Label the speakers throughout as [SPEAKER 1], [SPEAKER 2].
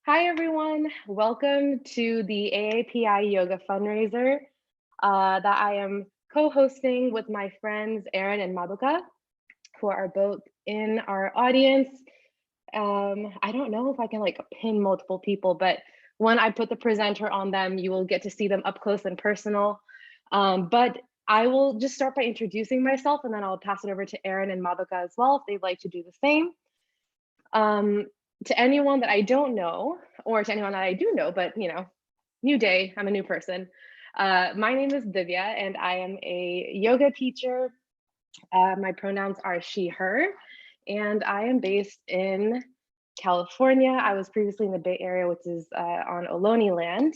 [SPEAKER 1] Hi, everyone. Welcome to the AAPI Yoga Fundraiser that I am co-hosting with my friends, Aryn and Madoka, who are both in our audience. I don't know if I can pin multiple people, but when I put the presenter on them, you will get to see them up close and personal. But I will just start by introducing myself, and then I'll pass it over to Aryn and Madoka as well if they'd like to do the same. To anyone that I don't know, or to anyone that I do know, but new day, I'm a new person. My name is Divya, and I am a yoga teacher. My pronouns are she, her, and I am based in California. I was previously in the Bay Area, which is on Ohlone land,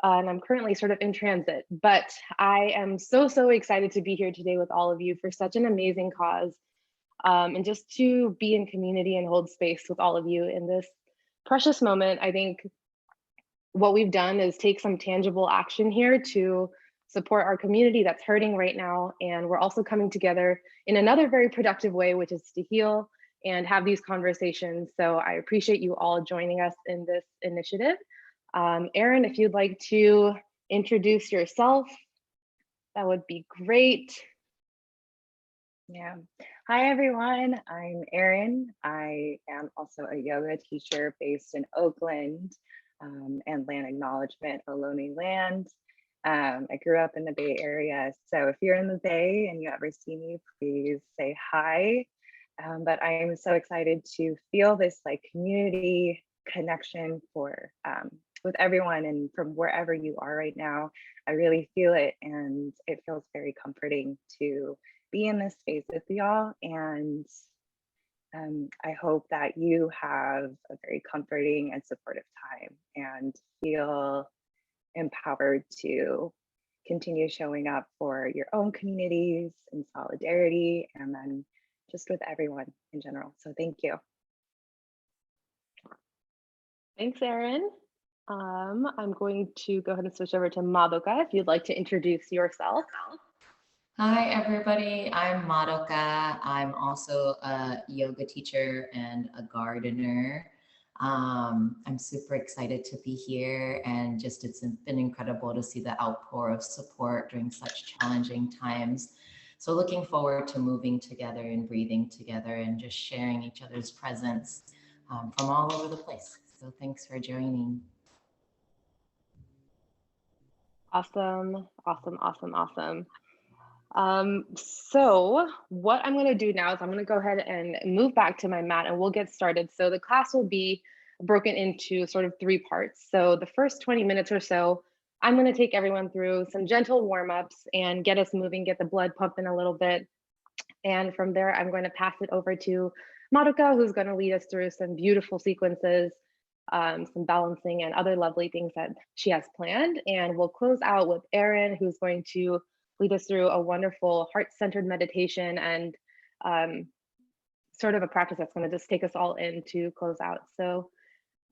[SPEAKER 1] and I'm currently sort of in transit. But I am so excited to be here today with all of you for such an amazing cause. And just to be in community and hold space with all of you in this precious moment. I think what we've done is take some tangible action here to support our community that's hurting right now. And we're also coming together in another very productive way, which is to heal and have these conversations. So I appreciate you all joining us in this initiative. Aryn, if you'd like to introduce yourself, that would be great.
[SPEAKER 2] Yeah. Hi, everyone. I'm Aryn. I am also a yoga teacher based in Oakland and land acknowledgement, Ohlone land. I grew up in the Bay Area. So if you're in the Bay and you ever see me, please say hi. But I am so excited to feel this community connection with everyone, and from wherever you are right now. I really feel it, and it feels very comforting to be in this space with y'all. And I hope that you have a very comforting and supportive time and feel empowered to continue showing up for your own communities in solidarity, and then just with everyone in general. So thank you.
[SPEAKER 1] Thanks, Aryn. I'm going to go ahead and switch over to Madoka if you'd like to introduce yourself.
[SPEAKER 3] Hi, everybody. I'm Madoka. I'm also a yoga teacher and a gardener. I'm super excited to be here, and it's been incredible to see the outpour of support during such challenging times. So looking forward to moving together and breathing together and just sharing each other's presence from all over the place. So thanks for joining.
[SPEAKER 1] Awesome. So what I'm going to do now is I'm going to go ahead and move back to my mat and we'll get started. So the class will be broken into sort of 3 parts. So the first 20 minutes or so, I'm going to take everyone through some gentle warm-ups and get us moving, get the blood pumping a little bit. And from there, I'm going to pass it over to Madoka, who's going to lead us through some beautiful sequences, some balancing and other lovely things that she has planned. And we'll close out with Aryn, who's going to lead us through a wonderful heart-centered meditation and sort of a practice that's going to just take us all in to close out. So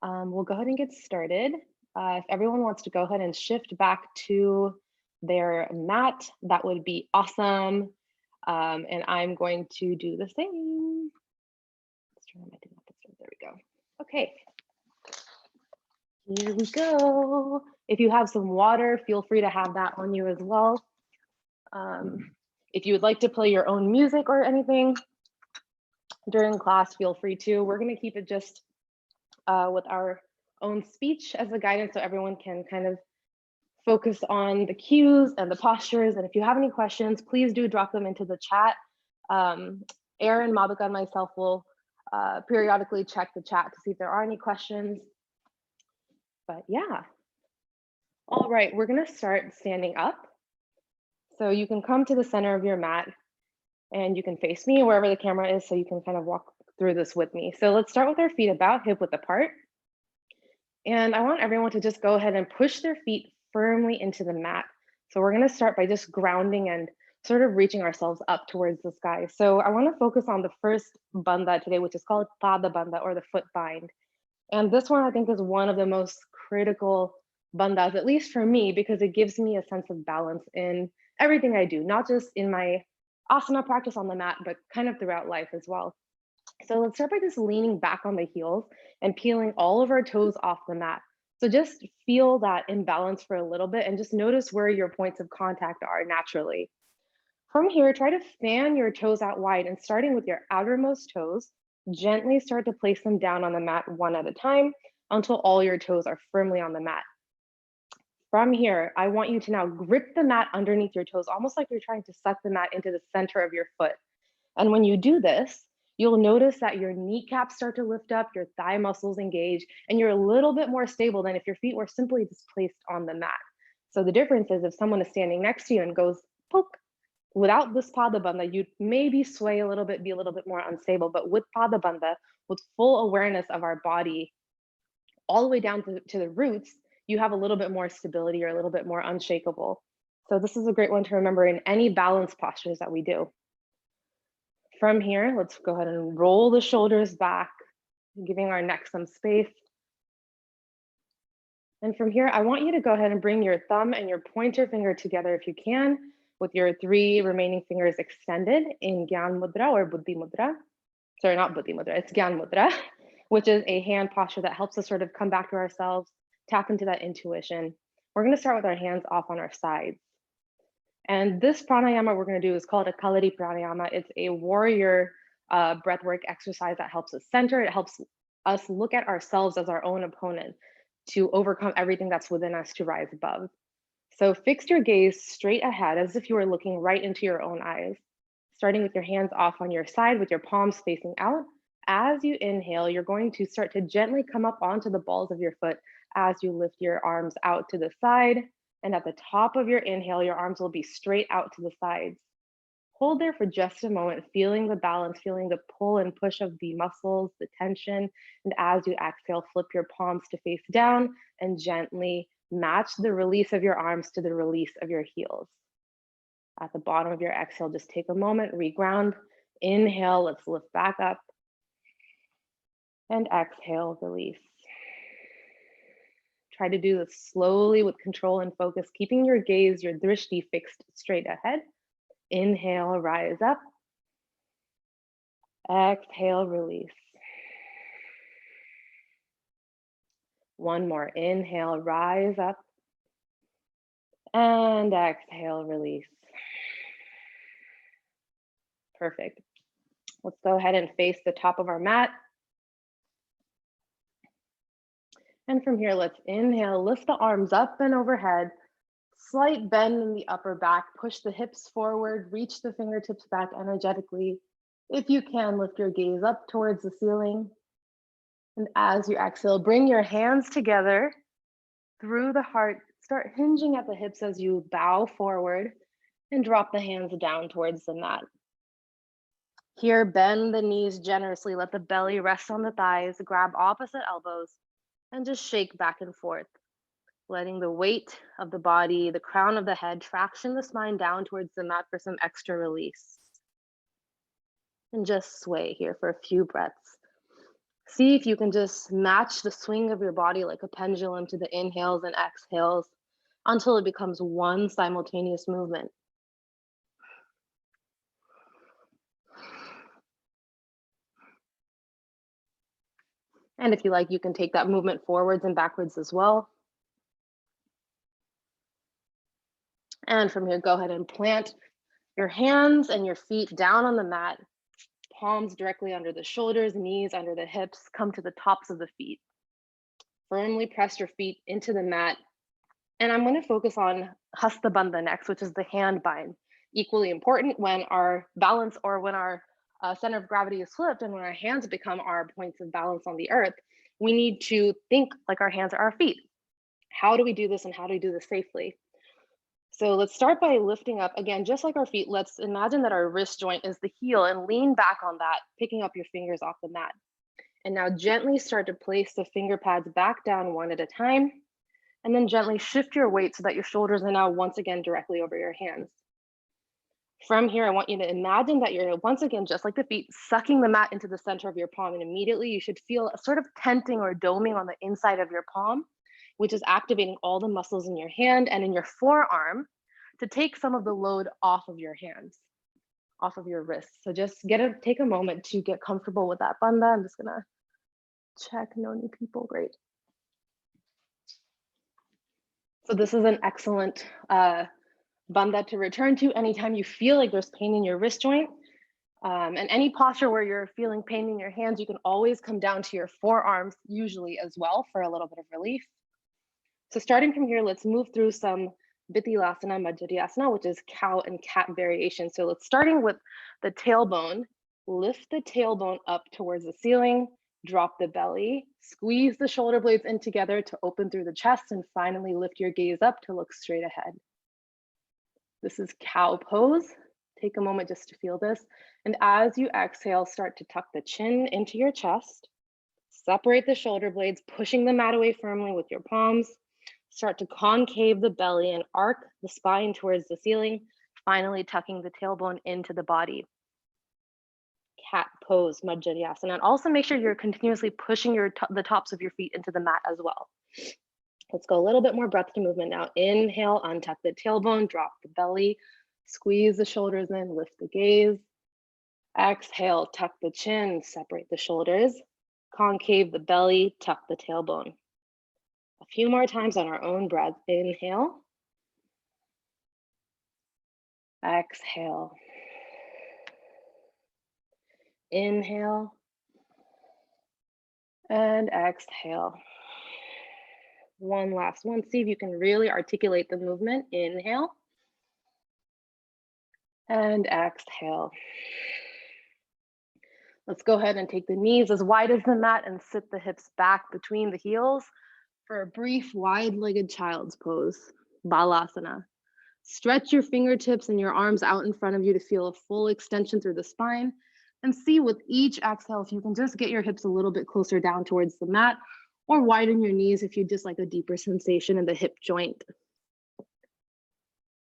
[SPEAKER 1] we'll go ahead and get started. If everyone wants to go ahead and shift back to their mat, that would be awesome. And I'm going to do the same. Let's try my there we go. Okay. Here we go. If you have some water, feel free to have that on you as well. If you would like to play your own music or anything during class, feel free to. We're going to keep it just with our own speech as a guidance so everyone can kind of focus on the cues and the postures. And if you have any questions, please do drop them into the chat. Aryn, Madoka, and myself will periodically check the chat to see if there are any questions. But yeah. All right, we're going to start standing up. So you can come to the center of your mat and you can face me wherever the camera is so you can kind of walk through this with me. So let's start with our feet about hip width apart. And I want everyone to just go ahead and push their feet firmly into the mat. So we're going to start by just grounding and sort of reaching ourselves up towards the sky. So I want to focus on the first bandha today, which is called Pada Bandha, or the foot bind. And this one I think is one of the most critical bandhas, at least for me, because it gives me a sense of balance in everything I do, not just in my asana practice on the mat, but kind of throughout life as well. So let's start by just leaning back on the heels and peeling all of our toes off the mat. So just feel that imbalance for a little bit and just notice where your points of contact are naturally. From here, try to fan your toes out wide and starting with your outermost toes, gently start to place them down on the mat one at a time until all your toes are firmly on the mat. From here, I want you to now grip the mat underneath your toes, almost like you're trying to suck the mat into the center of your foot. And when you do this, you'll notice that your kneecaps start to lift up, your thigh muscles engage, and you're a little bit more stable than if your feet were simply just placed on the mat. So the difference is if someone is standing next to you and goes poke, without this Pada Bandha, you'd maybe sway a little bit, be a little bit more unstable, but with Pada Bandha, with full awareness of our body, all the way down to the roots, you have a little bit more stability or a little bit more unshakable. So this is a great one to remember in any balance postures that we do. From here, let's go ahead and roll the shoulders back, giving our neck some space. And from here, I want you to go ahead and bring your thumb and your pointer finger together if you can, with your 3 remaining fingers extended in Gyan Mudra or Buddhi Mudra. Sorry, not Buddhi Mudra, it's Gyan Mudra, which is a hand posture that helps us sort of come back to ourselves, tap into that intuition. We're gonna start with our hands off on our sides. And this pranayama we're gonna do is called a Kalari pranayama. It's a warrior breathwork exercise that helps us center. It helps us look at ourselves as our own opponent to overcome everything that's within us to rise above. So fix your gaze straight ahead as if you were looking right into your own eyes. Starting with your hands off on your side with your palms facing out. As you inhale, you're going to start to gently come up onto the balls of your foot as you lift your arms out to the side. And at the top of your inhale, your arms will be straight out to the sides. Hold there for just a moment, feeling the balance, feeling the pull and push of the muscles, the tension. And as you exhale, flip your palms to face down and gently match the release of your arms to the release of your heels. At the bottom of your exhale, just take a moment, reground. Inhale, let's lift back up. And exhale, release. Try to do this slowly with control and focus, keeping your gaze, your drishti fixed straight ahead. Inhale, rise up. Exhale, release. One more, inhale, rise up. And exhale, release. Perfect. Let's go ahead and face the top of our mat. And from here, let's inhale, lift the arms up and overhead. Slight bend in the upper back, push the hips forward, reach the fingertips back energetically. If you can, lift your gaze up towards the ceiling. And as you exhale, bring your hands together through the heart. Start hinging at the hips as you bow forward and drop the hands down towards the mat. Here, bend the knees generously. Let the belly rest on the thighs. Grab opposite elbows and just shake back and forth, letting the weight of the body, the crown of the head, traction the spine down towards the mat for some extra release. And just sway here for a few breaths. See if you can just match the swing of your body like a pendulum to the inhales and exhales until it becomes one simultaneous movement. And if you like, you can take that movement forwards and backwards as well. And from here, go ahead and plant your hands and your feet down on the mat, palms directly under the shoulders, knees under the hips, come to the tops of the feet. Firmly press your feet into the mat. And I'm going to focus on Hasta Bandha next, which is the hand bind. Equally important when our balance or when our center of gravity is flipped and when our hands become our points of balance on the earth, we need to think like our hands are our feet. How do we do this and how do we do this safely? So let's start by lifting up again, just like our feet. Let's imagine that our wrist joint is the heel and lean back on that, picking up your fingers off the mat. And now gently start to place the finger pads back down one at a time, and then gently shift your weight so that your shoulders are now once again directly over your hands. From here, I want you to imagine that you're once again, just like the feet, sucking the mat into the center of your palm, and immediately you should feel a sort of tenting or doming on the inside of your palm, which is activating all the muscles in your hand and in your forearm to take some of the load off of your hands. off of your wrists. So just take a moment to get comfortable with that bandha. I'm just gonna check no new people, great. So this is an excellent bandha to return to anytime you feel like there's pain in your wrist joint. And any posture where you're feeling pain in your hands, you can always come down to your forearms usually as well for a little bit of relief. So starting from here, let's move through some Bithilasana, Majjadhyasana, which is cow and cat variation. So let's starting with the tailbone, lift the tailbone up towards the ceiling, drop the belly, squeeze the shoulder blades in together to open through the chest, and finally lift your gaze up to look straight ahead. This is cow pose. Take a moment just to feel this. And as you exhale, start to tuck the chin into your chest, separate the shoulder blades, pushing the mat away firmly with your palms. Start to concave the belly and arc the spine towards the ceiling, finally tucking the tailbone into the body. Cat pose, Majjadhyasana. And also make sure you're continuously pushing the tops of your feet into the mat as well. Let's go a little bit more breath to movement now. Inhale, untuck the tailbone, drop the belly, squeeze the shoulders in, lift the gaze. Exhale, tuck the chin, separate the shoulders, concave the belly, tuck the tailbone. A few more times on our own breath. Inhale. Exhale. Inhale. And exhale. One last one. See if you can really articulate the movement. Inhale. And exhale. Let's go ahead and take the knees as wide as the mat and sit the hips back between the heels for a brief wide-legged child's pose, Balasana. Stretch your fingertips and your arms out in front of you to feel a full extension through the spine, and see with each exhale if you can just get your hips a little bit closer down towards the mat, or widen your knees if you just like a deeper sensation in the hip joint.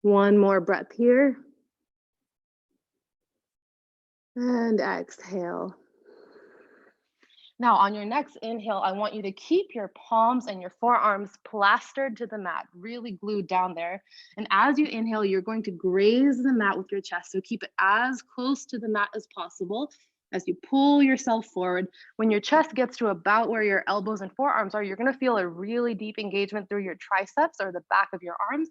[SPEAKER 1] One more breath here. And exhale. Now on your next inhale, I want you to keep your palms and your forearms plastered to the mat, really glued down there. And as you inhale, you're going to graze the mat with your chest. So keep it as close to the mat as possible as you pull yourself forward. When your chest gets to about where your elbows and forearms are, you're going to feel a really deep engagement through your triceps or the back of your arms.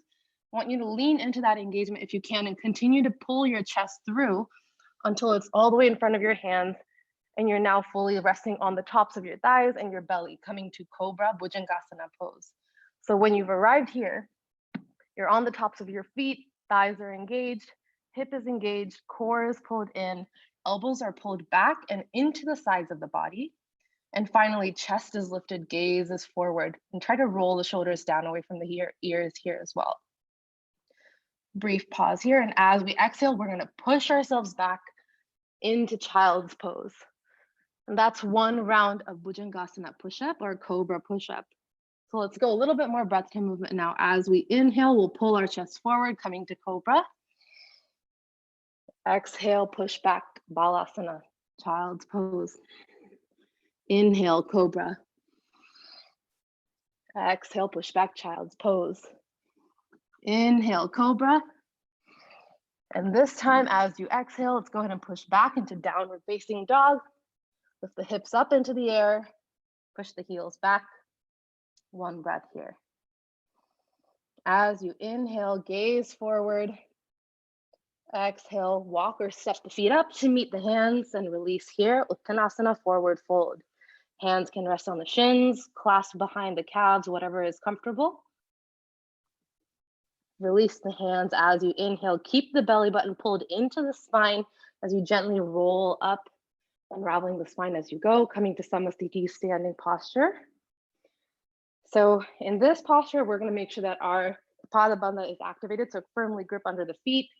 [SPEAKER 1] I want you to lean into that engagement if you can and continue to pull your chest through until it's all the way in front of your hands. And you're now fully resting on the tops of your thighs and your belly, coming to Cobra Bhujangasana pose. So when you've arrived here, you're on the tops of your feet, thighs are engaged, hip is engaged, core is pulled in, elbows are pulled back and into the sides of the body. And finally, chest is lifted, gaze is forward, and try to roll the shoulders down away from the ears here as well. Brief pause here, and as we exhale, we're gonna push ourselves back into child's pose. And that's one round of Bhujangasana push-up or Cobra push-up. So let's go a little bit more breath to movement now. As we inhale, we'll pull our chest forward, coming to Cobra. Exhale, push back, Balasana, child's pose. Inhale, Cobra. Exhale, push back, child's pose. Inhale, Cobra. And this time, as you exhale, let's go ahead and push back into downward facing dog. Lift the hips up into the air, push the heels back. One breath here. As you inhale, gaze forward. Exhale, walk or step the feet up to meet the hands and release here. Uttanasana, forward fold. Hands can rest on the shins, clasp behind the calves, whatever is comfortable. Release the hands as you inhale. Keep the belly button pulled into the spine as you gently roll up, unraveling the spine as you go, coming to Samasthiti standing posture. So in this posture, we're going to make sure that our Pada Bandha is activated. So firmly grip under the feet,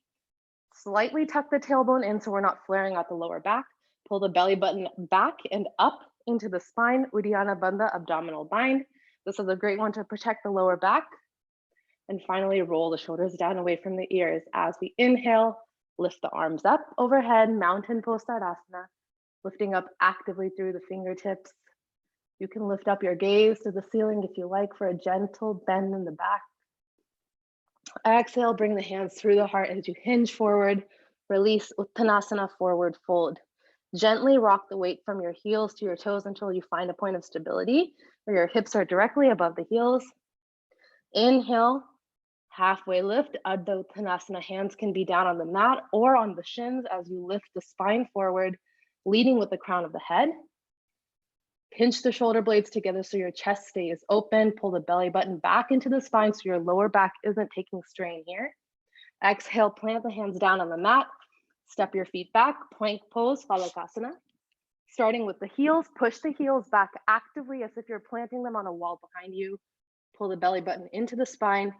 [SPEAKER 1] slightly tuck the tailbone in so we're not flaring out the lower back. Pull the belly button back and up into the spine, Uddiyana Bandha, abdominal bind. This is a great one to protect the lower back. And finally, roll the shoulders down away from the ears. As we inhale, lift the arms up overhead, mountain pose Tadasana. Lifting up actively through the fingertips. You can lift up your gaze to the ceiling if you like for a gentle bend in the back. Exhale, bring the hands through the heart as you hinge forward, Release Uttanasana, forward fold. Gently rock the weight from your heels to your toes until you find a point of stability where your hips are directly above the heels. Inhale, halfway lift, Ardha Uttanasana. Hands can be down on the mat or on the shins as you lift the spine forward, leading with the crown of the head. Pinch the shoulder blades together so your chest stays open. Pull the belly button back into the spine so your lower back isn't taking strain here. Exhale, plant the hands down on the mat. Step your feet back, plank pose, Phalakasana. Starting with the heels, push the heels back actively as if you're planting them on a wall behind you. Pull the belly button into the spine.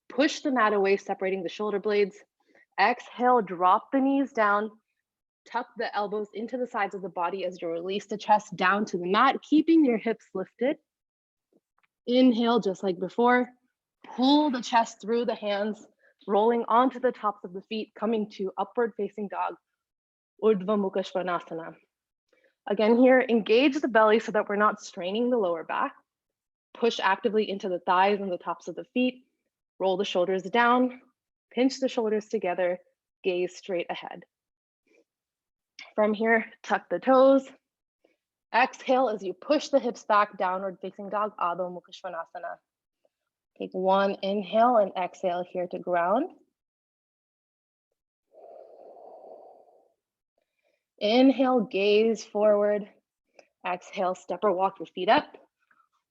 [SPEAKER 1] Push the mat away, separating the shoulder blades. Exhale, drop the knees down. Tuck the elbows into the sides of the body as you release the chest down to the mat, keeping your hips lifted. Inhale, just like before. Pull the chest through the hands, rolling onto the tops of the feet, coming to upward facing dog, Urdhva Mukha Svanasana. Again here, engage the belly so that we're not straining the lower back. Push actively into the thighs and the tops of the feet. Roll the shoulders down, pinch the shoulders together, gaze straight ahead. From here, tuck the toes. Exhale as you push the hips back, downward facing dog, Adho Mukha Svanasana. Take one inhale and exhale here to ground. Inhale, gaze forward. Exhale, step or walk your feet up.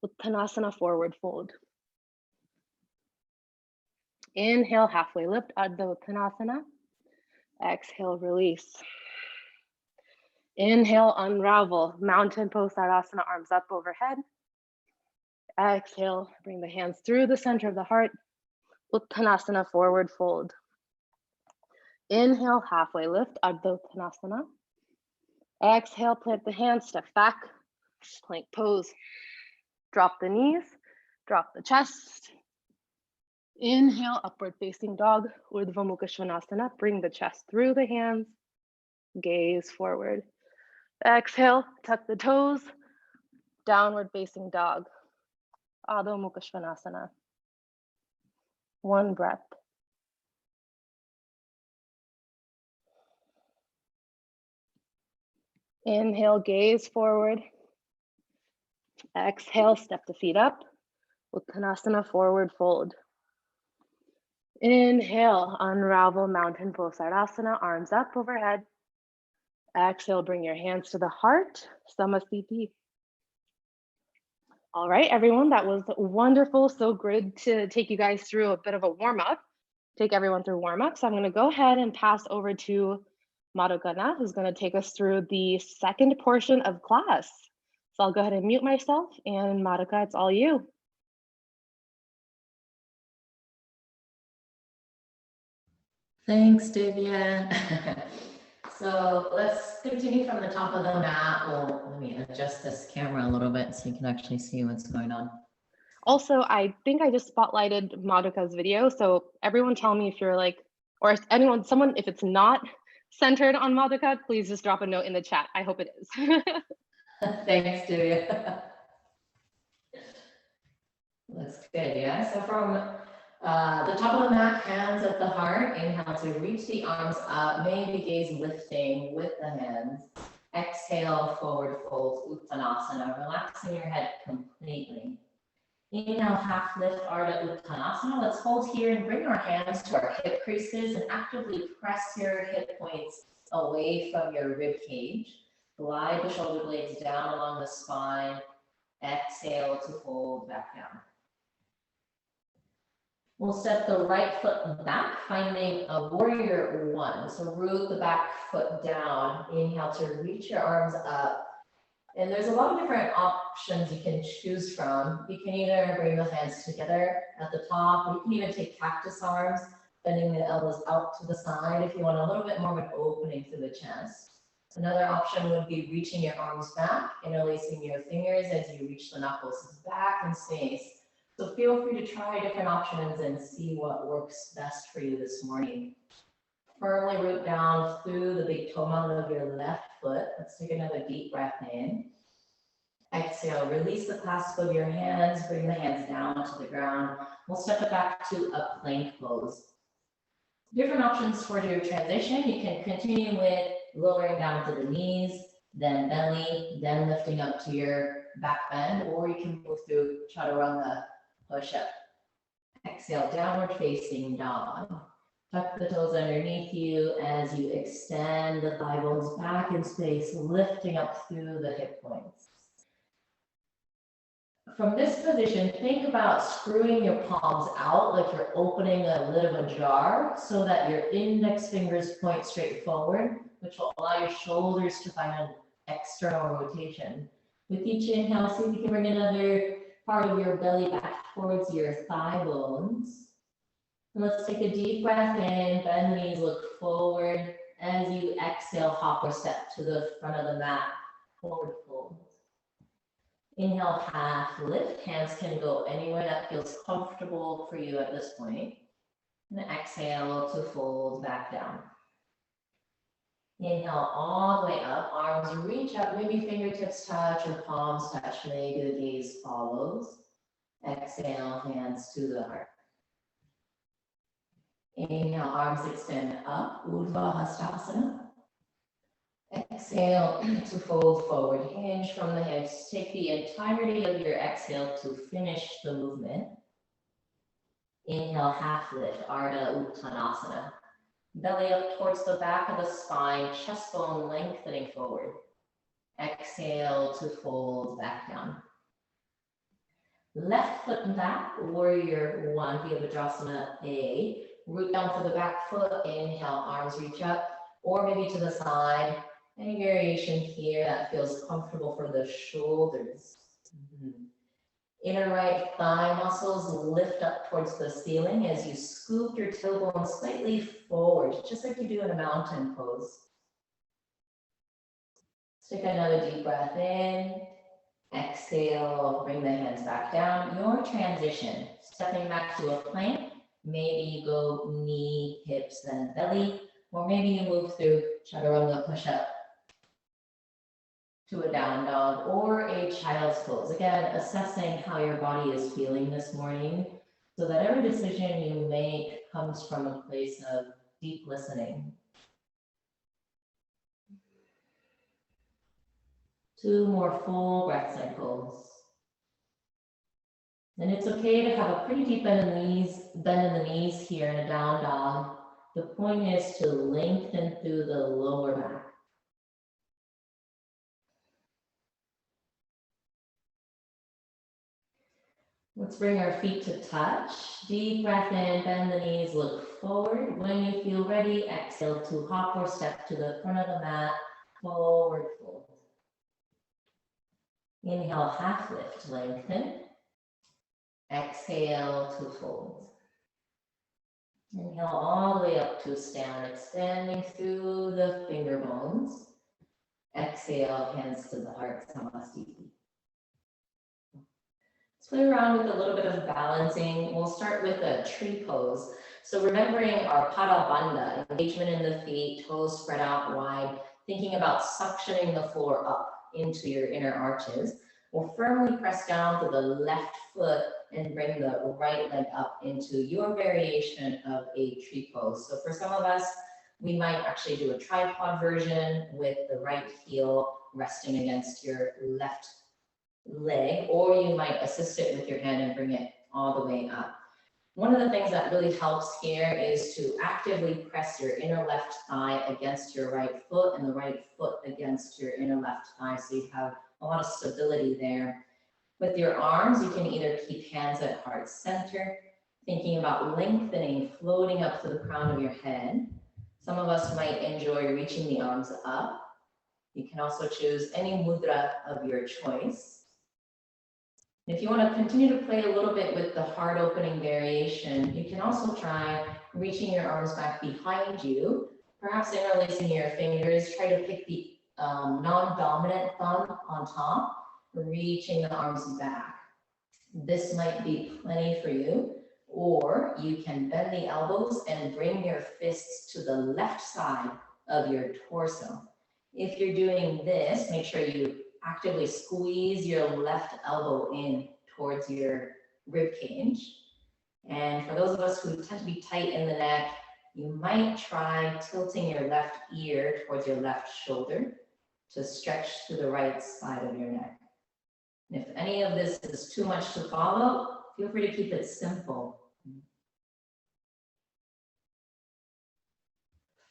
[SPEAKER 1] Uttanasana, forward fold. Inhale, halfway lift, Ardha Uttanasana. Exhale, release. Inhale, unravel, mountain pose, Tadasana, arms up overhead. Exhale, bring the hands through the center of the heart. Uttanasana, forward fold. Inhale, halfway lift, Ardha Uttanasana. Exhale, plant the hands, step back, plank pose. Drop the knees, drop the chest. Inhale, upward facing dog, Urdhva Mukha Svanasana. Bring the chest through the hands, gaze forward. Exhale, tuck the toes, downward facing dog, Adho Mukha Svanasana. One breath. Inhale, gaze forward. Exhale, step the feet up, Uttanasana, forward fold. Inhale, unravel, mountain pose, Tadasana, arms up overhead. Exhale, bring your hands to the heart, Samasthiti. All right, everyone, that was wonderful. So good to take you guys through a bit of a warm up, take everyone through warm up. So I'm gonna go ahead and pass over to Madoka, who's gonna take us through the second portion of class. So I'll go ahead and mute myself, and Madoka, it's all you.
[SPEAKER 3] Thanks, Divya. So let's continue from the top of the mat. Well, let me adjust this camera a little bit so you can actually see what's going on.
[SPEAKER 1] Also, I think I just spotlighted Madoka's video. So everyone tell me if you're like, or if anyone, someone, if it's not centered on Madoka, please just drop a note in the chat. I hope it is.
[SPEAKER 3] Thanks, Divya. Looks good, yeah? So from the top of the mat, hands at the heart, inhale to reach the arms up, maybe gaze lifting with the hands. Exhale, forward fold, Uttanasana, relaxing your head completely. Inhale, half lift, Ardha Uttanasana. Let's hold here and bring our hands to our hip creases and actively press your hip points away from your rib cage. Glide the shoulder blades down along the spine. Exhale to fold back down. We'll step the right foot back, finding a warrior one. So root the back foot down. Inhale to reach your arms up. And there's a lot of different options you can choose from. You can either bring the hands together at the top, or you can even take cactus arms, bending the elbows out to the side if you want a little bit more of an opening through the chest. Another option would be reaching your arms back, interlacing your fingers as you reach the knuckles back in space. So feel free to try different options and see what works best for you this morning. Firmly root down through the big toe mound of your left foot. Let's take another deep breath in. Exhale, release the clasp of your hands, bring the hands down to the ground. We'll step it back to a plank pose. Different options for your transition. You can continue with lowering down to the knees, then belly, then lifting up to your back bend, or you can move through chaturanga push-up. Exhale, downward facing dog. Tuck the toes underneath you as you extend the thigh bones back in space, lifting up through the hip points. From this position, think about screwing your palms out like you're opening a lid of a jar so that your index fingers point straight forward, which will allow your shoulders to find an external rotation. With each inhale, see if you can bring another part of your belly back towards your thigh bones. And let's take a deep breath in, bend the knees, look forward. As you exhale, hop or step to the front of the mat, forward fold. Inhale, half lift. Hands can go anywhere that feels comfortable for you at this point. And exhale to fold back down. Inhale all the way up, arms reach up, maybe fingertips touch or palms touch, maybe the gaze follows. Exhale, hands to the heart. Inhale, arms extend up, Urdhva Hastasana. Exhale to fold forward, hinge from the hips. Take the entirety of your exhale to finish the movement. Inhale, half lift, Ardha Uttanasana. Belly up towards the back of the spine, chest bone lengthening forward. Exhale to fold back down. Left foot and back, warrior one, Virabhadrasana A. Root down for the back foot, inhale, arms reach up, or maybe to the side. Any variation here that feels comfortable for the shoulders. Inner right thigh muscles lift up towards the ceiling as you scoop your tailbone slightly forward, just like you do in a mountain pose. Let's take another deep breath in. Exhale, bring the hands back down. Your transition, stepping back to a plank. Maybe you go knee, hips, then belly, or maybe you move through chaturanga push-up to a down dog or a child's pose. Again, assessing how your body is feeling this morning so that every decision you make comes from a place of deep listening. 2 more full breath cycles. And it's okay to have a pretty deep bend in the knees here in a down dog. The point is to lengthen through the lower back. Let's bring our feet to touch. Deep breath in, bend the knees, look forward. When you feel ready, exhale to hop or step to the front of the mat, forward fold. Inhale, half lift, lengthen. Exhale to fold. Inhale all the way up to a stand, extending through the finger bones. Exhale, hands to the heart, Samastiti. Let's play around with a little bit of balancing. We'll start with a tree pose. So remembering our Pada Bandha, engagement in the feet, toes spread out wide, thinking about suctioning the floor up into your inner arches. We'll firmly press down to the left foot and bring the right leg up into your variation of a tree pose. So for some of us, we might actually do a tripod version with the right heel resting against your left leg, or you might assist it with your hand and bring it all the way up. One of the things that really helps here is to actively press your inner left thigh against your right foot and the right foot against your inner left thigh, so you have a lot of stability there. With your arms, you can either keep hands at heart center, thinking about lengthening, floating up to the crown of your head. Some of us might enjoy reaching the arms up. You can also choose any mudra of your choice. If you want to continue to play a little bit with the heart opening variation, you can also try reaching your arms back behind you, perhaps interlacing your fingers. Try to pick the non-dominant thumb on top, reaching the arms back. This might be plenty for you, or you can bend the elbows and bring your fists to the left side of your torso. If you're doing this, make sure you actively squeeze your left elbow in towards your rib cage. And for those of us who tend to be tight in the neck, You might try tilting your left ear towards your left shoulder to stretch to the right side of your neck. And if any of this is too much to follow, feel free to keep it simple.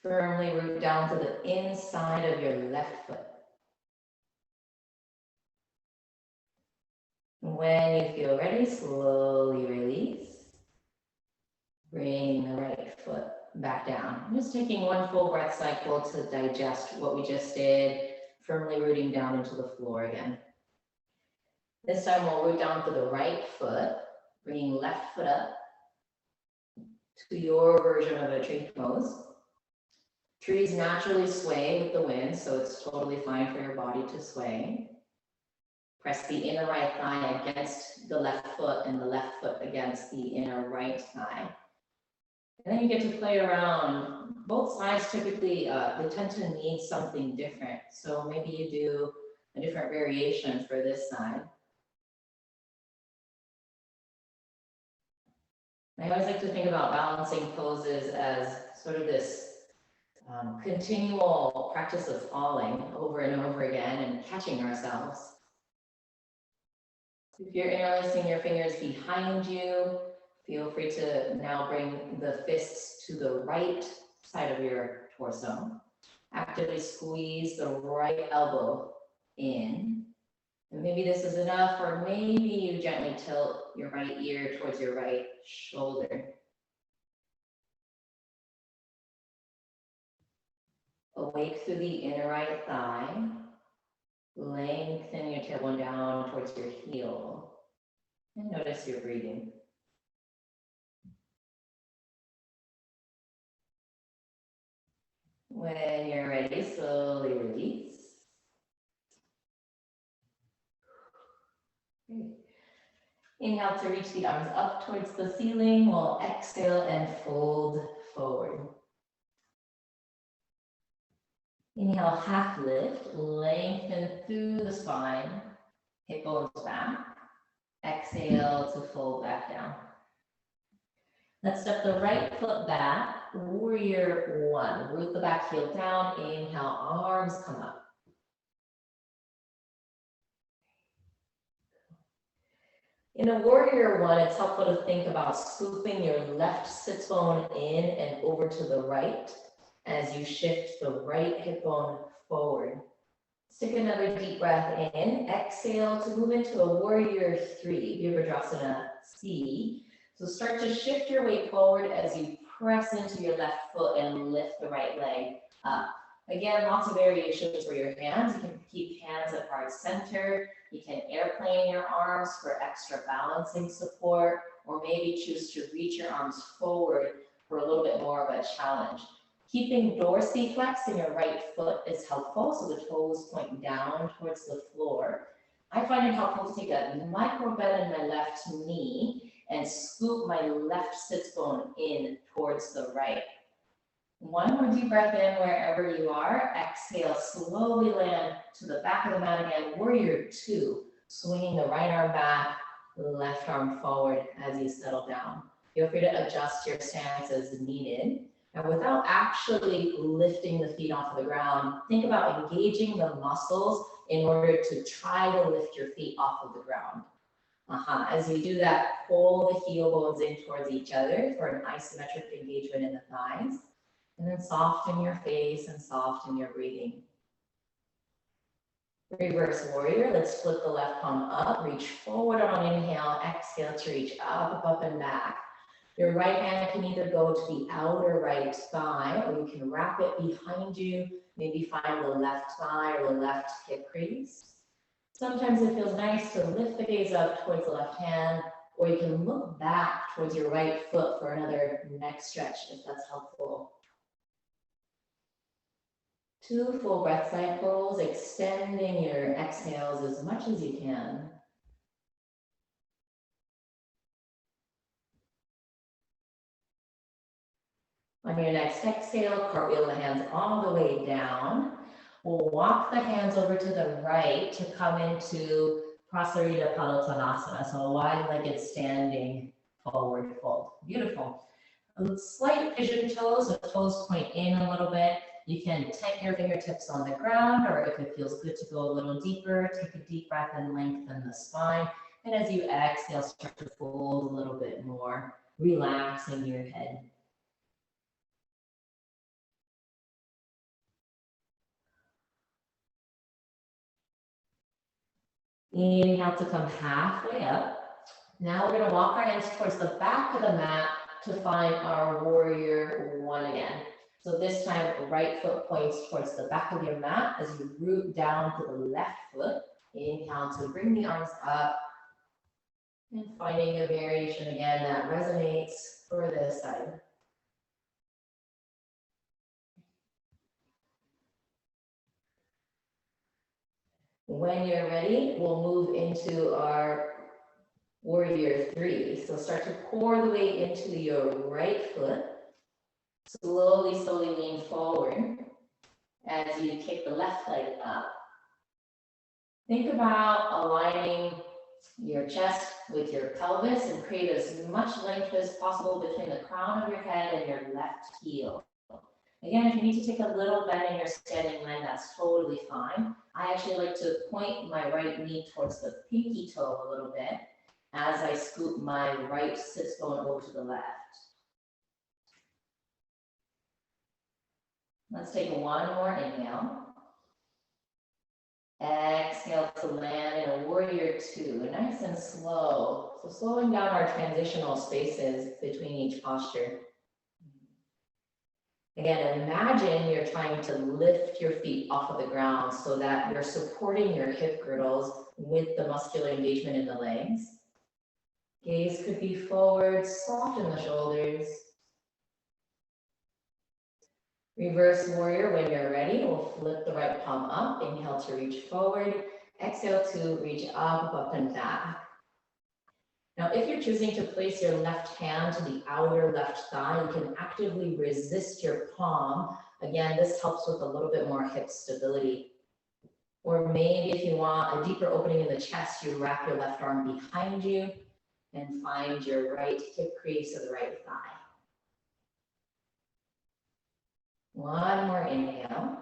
[SPEAKER 3] Firmly root down to the inside of your left foot. When you feel ready, slowly release. Bring the right foot back down. I'm just taking one full breath cycle to digest what we just did, firmly rooting down into the floor again. This time we'll root down to the right foot, bringing left foot up to your version of a tree pose. Trees naturally sway with the wind, so it's totally fine for your body to sway. Press the inner right thigh against the left foot and the left foot against the inner right thigh. And then you get to play around. Both sides typically, they tend to need something different. So maybe you do a different variation for this side. I always like to think about balancing poses as sort of this continual practice of falling over and over again and catching ourselves. If you're interlacing your fingers behind you, feel free to now bring the fists to the right side of your torso. Actively squeeze the right elbow in. And maybe this is enough, or maybe you gently tilt your right ear towards your right shoulder. Awake through the inner right thigh. Lengthen your tailbone down towards your heel. And notice your breathing. When you're ready, slowly release. Great. Inhale to reach the arms up towards the ceiling. We'll exhale and fold forward. Inhale, half lift, lengthen through the spine, hip bones back. Exhale to fold back down. Let's step the right foot back, warrior one. Root the back heel down, inhale, arms come up. In a warrior one, it's helpful to think about scooping your left sits bone in and over to the right as you shift the right hip bone forward. Take another deep breath in, exhale to move into a warrior three, Virabhadrasana C. So start to shift your weight forward as you press into your left foot and lift the right leg up. Again, lots of variations for your hands. You can keep hands at heart center. You can airplane your arms for extra balancing support, or maybe choose to reach your arms forward for a little bit more of a challenge. Keeping dorsiflex in your right foot is helpful, so the toes point down towards the floor. I find it helpful to take a micro bend in my left knee and scoop my left sits bone in towards the right. One more deep breath in wherever you are. Exhale, slowly land to the back of the mat again. Warrior two, swinging the right arm back, left arm forward as you settle down. Feel free to adjust your stance as needed. And without actually lifting the feet off of the ground, think about engaging the muscles in order to try to lift your feet off of the ground. As you do that, pull the heel bones in towards each other for an isometric engagement in the thighs. And then soften your face and soften your breathing. Reverse warrior, let's flip the left palm up, reach forward on inhale, exhale to reach up, and back. Your right hand can either go to the outer right thigh, or you can wrap it behind you, maybe find the left thigh or the left hip crease. Sometimes it feels nice to lift the gaze up towards the left hand, or you can look back towards your right foot for another neck stretch if that's helpful. 2 full breath cycles, extending your exhales as much as you can. On your next exhale, cartwheel the hands all the way down. We'll walk the hands over to the right to come into Prasarita Padottanasana, so a wide-legged standing forward fold. Beautiful. A slight pigeon toes, the toes point in a little bit. You can tighten your fingertips on the ground, or if it feels good to go a little deeper, take a deep breath and lengthen the spine. And as you exhale, start to fold a little bit more, relaxing your head. Inhale to come halfway up. Now we're going to walk our hands towards the back of the mat to find our warrior one again. So this time, the right foot points towards the back of your mat as you root down to the left foot. Inhale to bring the arms up and finding a variation again that resonates for this side. When you're ready, we'll move into our warrior three. So start to pour the weight into your right foot. Slowly lean forward as you kick the left leg up. Think about aligning your chest with your pelvis and create as much length as possible between the crown of your head and your left heel. Again, if you need to take a little bend in your standing leg, that's totally fine. I actually like to point my right knee towards the pinky toe a little bit as I scoop my right sits bone over to the left. Let's take one more inhale. Exhale to land in a warrior two, nice and slow. So slowing down our transitional spaces between each posture. Again, imagine you're trying to lift your feet off of the ground so that you're supporting your hip girdles with the muscular engagement in the legs. Gaze could be forward, soften the shoulders. Reverse warrior, when you're ready, we'll flip the right palm up. Inhale to reach forward. Exhale to reach up and back. Now, if you're choosing to place your left hand to the outer left thigh, you can actively resist your palm. Again, this helps with a little bit more hip stability. Or maybe if you want a deeper opening in the chest, you wrap your left arm behind you and find your right hip crease of the right thigh. One more inhale.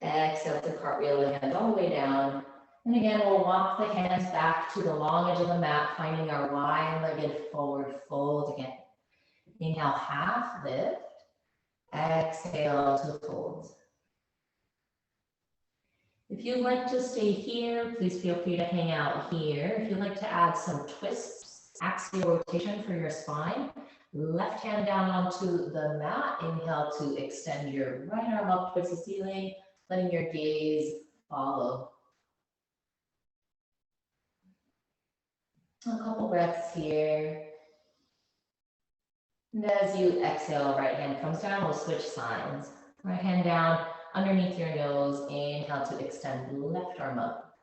[SPEAKER 3] Exhale to cartwheel the hands all the way down. And again, we'll walk the hands back to the long edge of the mat, finding our wide-legged forward fold again. Inhale, half lift. Exhale to fold. If you'd like to stay here, please feel free to hang out here. If you'd like to add some twists, axial rotation for your spine, left hand down onto the mat. Inhale to extend your right arm up towards the ceiling, letting your gaze follow. A couple breaths here. And as you exhale, right hand comes down, we'll switch sides. Right hand down underneath your nose. Inhale to extend left arm up.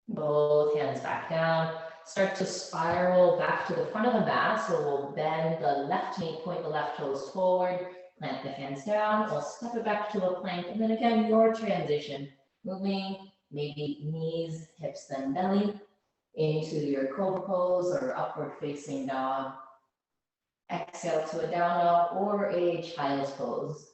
[SPEAKER 3] Both hands back down. Start to spiral back to the front of the mat. So we'll bend the left knee, point the left toes forward, plant the hands down. We'll step it back to a plank. And then again, your transition. Moving maybe knees, hips, then belly into your cobra pose or upward facing dog. Exhale to a down dog or a child's pose.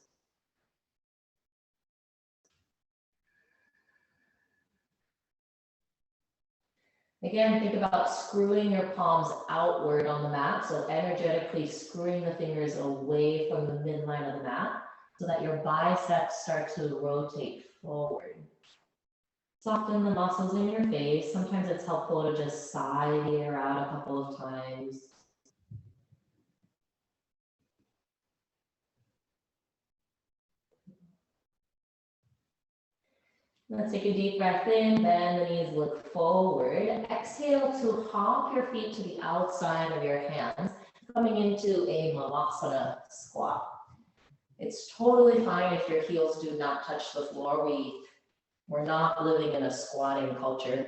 [SPEAKER 3] Again, think about screwing your palms outward on the mat, so energetically screwing the fingers away from the midline of the mat so that your biceps start to rotate forward. Soften the muscles in your face. Sometimes it's helpful to just sigh the air out a couple of times. Let's take a deep breath in, bend the knees, look forward. Exhale to hop your feet to the outside of your hands, coming into a Malasana squat. It's totally fine if your heels do not touch the floor. We're not living in a squatting culture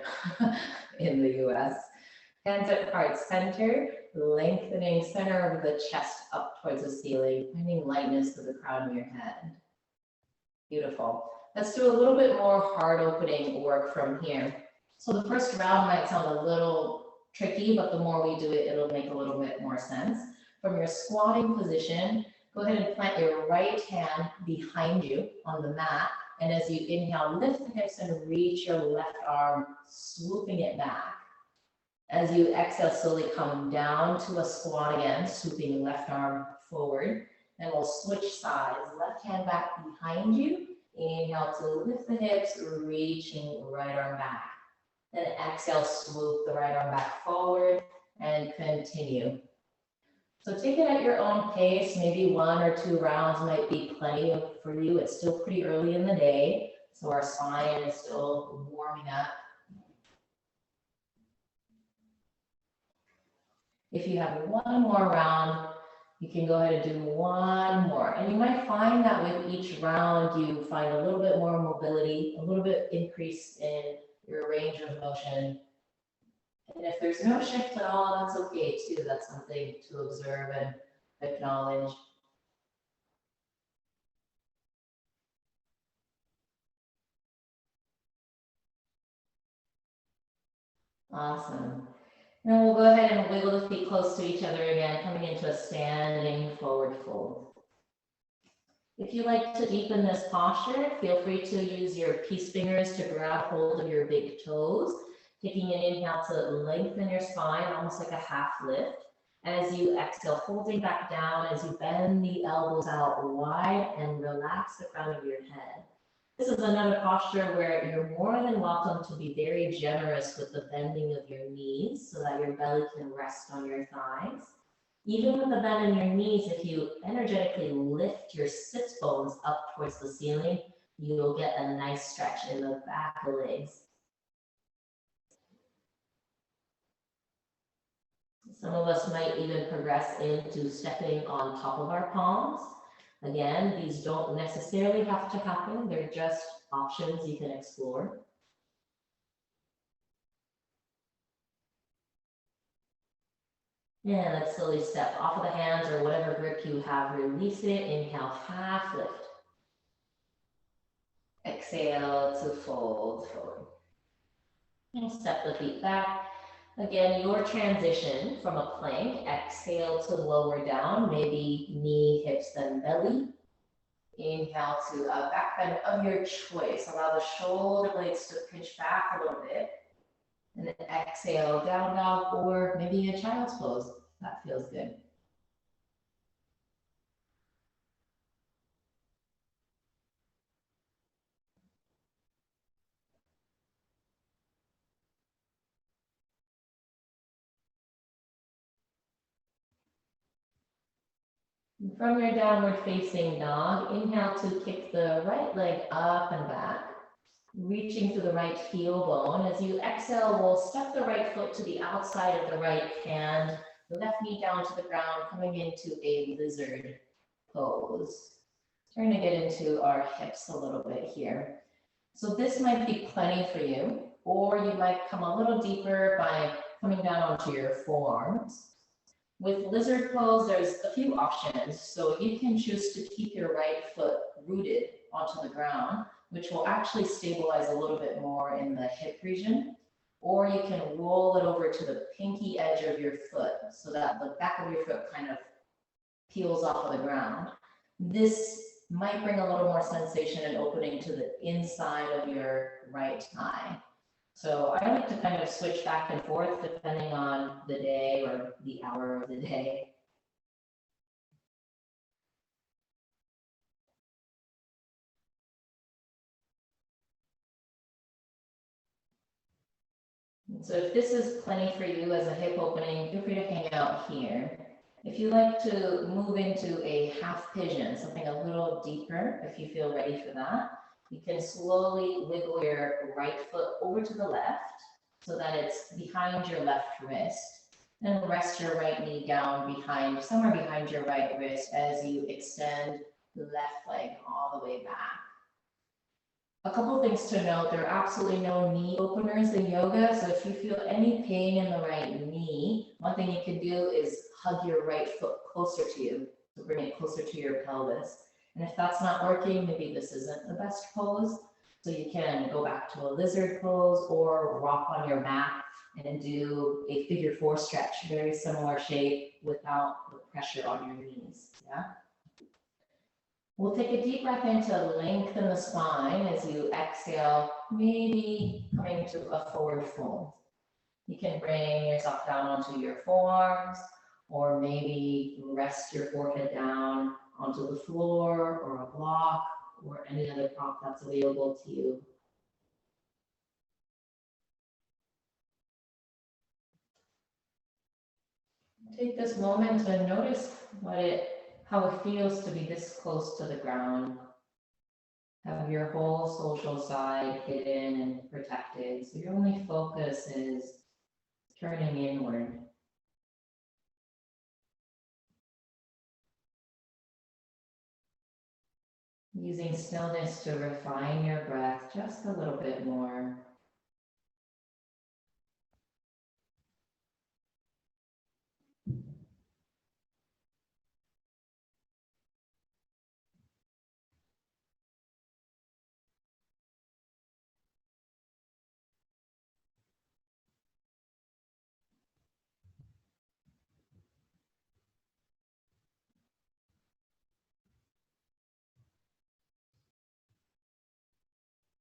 [SPEAKER 3] in the US. Hands at heart center, lengthening center of the chest up towards the ceiling, finding lightness to the crown of your head. Beautiful. Let's do a little bit more heart opening work from here. So the first round might sound a little tricky, but the more we do it, it'll make a little bit more sense. From your squatting position, go ahead and plant your right hand behind you on the mat. And as you inhale, lift the hips and reach your left arm, swooping it back. As you exhale, slowly come down to a squat again, swooping left arm forward. And we'll switch sides. Left hand back behind you. Inhale to lift the hips, reaching right arm back. Then exhale, swoop the right arm back forward and continue. So take it at your own pace. Maybe 1 or 2 rounds might be plenty for you. It's still pretty early in the day, so our spine is still warming up. If you have 1 more round, you can go ahead and do 1 more. And you might find that with each round, you find a little bit more mobility, a little bit increase in your range of motion. And if there's no shift at all, that's okay too. That's something to observe and acknowledge. Awesome. Now we'll go ahead and wiggle the feet close to each other again, coming into a standing forward fold. If you like to deepen this posture, feel free to use your peace fingers to grab hold of your big toes, taking an inhale to lengthen your spine, almost like a half lift. As you exhale, holding back down as you bend the elbows out wide and relax the crown of your head. This is another posture where you're more than welcome to be very generous with the bending of your knees so that your belly can rest on your thighs. Even with the bend in your knees, if you energetically lift your sits bones up towards the ceiling, you'll get a nice stretch in the back of the legs. Some of us might even progress into stepping on top of our palms. Again, these don't necessarily have to happen. They're just options you can explore. And let's slowly step off of the hands or whatever grip you have. Release it. Inhale, half lift. Exhale to fold forward. And step the feet back. Again, your transition from a plank, exhale to lower down, maybe knee, hips, then belly. Inhale to a back bend of your choice. Allow the shoulder blades to pinch back a little bit. And then exhale, down dog, or maybe a child's pose. That feels good. From your downward facing dog, inhale to kick the right leg up and back, reaching through the right heel bone. As you exhale, we'll step the right foot to the outside of the right hand, the left knee down to the ground, coming into a lizard pose. Trying to get into our hips a little bit here. So this might be plenty for you, or you might come a little deeper by coming down onto your forearms. With lizard pose, there's a few options. So you can choose to keep your right foot rooted onto the ground, which will actually stabilize a little bit more in the hip region. Or you can roll it over to the pinky edge of your foot so that the back of your foot kind of peels off of the ground. This might bring a little more sensation and opening to the inside of your right thigh. So I like to kind of switch back and forth depending on the day or the hour of the day. So if this is plenty for you as a hip opening, feel free to hang out here. If you like to move into a half pigeon, something a little deeper, if you feel ready for that, you can slowly wiggle your right foot over to the left so that it's behind your left wrist. And rest your right knee down behind, somewhere behind your right wrist as you extend the left leg all the way back. A couple things to note, there are absolutely no knee openers in yoga. So if you feel any pain in the right knee, one thing you can do is hug your right foot closer to you to bring it closer to your pelvis. And if that's not working, maybe this isn't the best pose. So you can go back to a lizard pose or rock on your mat and do a figure 4 stretch, very similar shape without the pressure on your knees, yeah? We'll take a deep breath in to lengthen the spine as you exhale, maybe coming to a forward fold. You can bring yourself down onto your forearms, or maybe rest your forehead down onto the floor or a block or any other prop that's available to you. Take this moment to notice how it feels to be this close to the ground. Have your whole social side hidden and protected, so your only focus is turning inward. Using stillness to refine your breath just a little bit more.